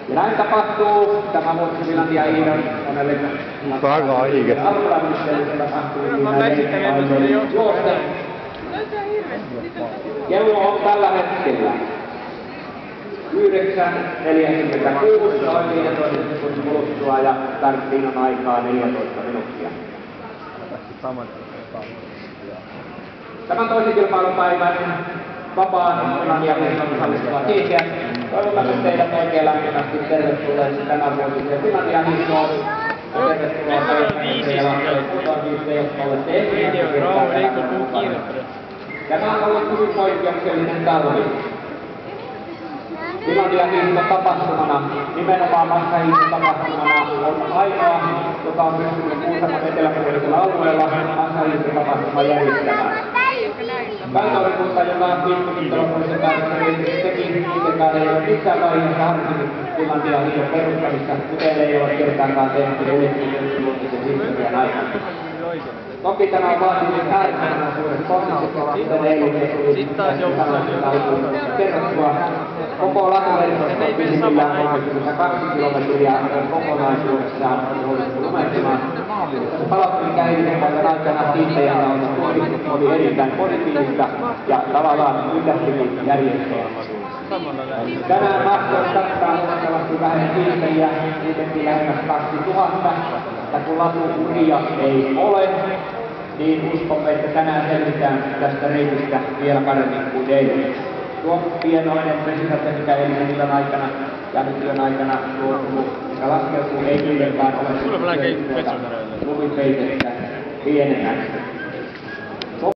Ja näin tapahtuu tämä vuosi Finlandia Iidon onnellinen. Saako Iike? Kello on tällä hetkellä 9.46, noin 15 sekunnin kuluttua ja starttiin on aikaa 14 minuuttia. Tämän toisen kilpailupäivän vapaan Finlandia Iidon osallistuva kiihkeä. Toivotamme teidät oikein lämpimästi tervetulleeksi tämän vuosisen Finlandia Iidon. Tervetuloa teille kuntoakiiste, jotka olette ensimmäisen. Tämä on ollut hyvin poikkeuksellinen talvi. Finlandia Iidon tapahtumana, nimenomaan massahiihtotapahtumana, on ainoa, joka on pystynyt Kuusamon eteläpuolisella alueella massahiihtotapahtuma järjestämään. Valtaurikunta, joka viikkomittelopulisen päätössä teki niitäkään, ei ole missään vaiheessa harkinnut Finlandia Iidon perustamista, kuten ei ole kertaakaan tehty 90-vuotisen historian aikana. Toki tämä on vaatinut äärettömän suuret ponnistukset, kuten eilen tuli kerrottua. Koko latuverkosto pisimmillään 32 kilometriä kokonaisuudessaan on jouduttu lumettumaan. Palottien käynnistämisen aikana siittäjällä oli erittäin positiivista ja tavallaan yllättynyt järjestelmä. Tänään mahdollisesti kattaa huomattavasti vähemmän siittäjiä, kuitenkin lähemmäs 2000, mutta kun latuuria ei ole, niin uskomme, että tänään selvitään tästä reitistä vielä paremmin kuin eilen. Tuo pienoinen sisältö, mikä eilisen illan aikana ja nyt yön aikana tuotu ja laskeutuu, ei kuitenkaan ole lumipeitettä pienemmän.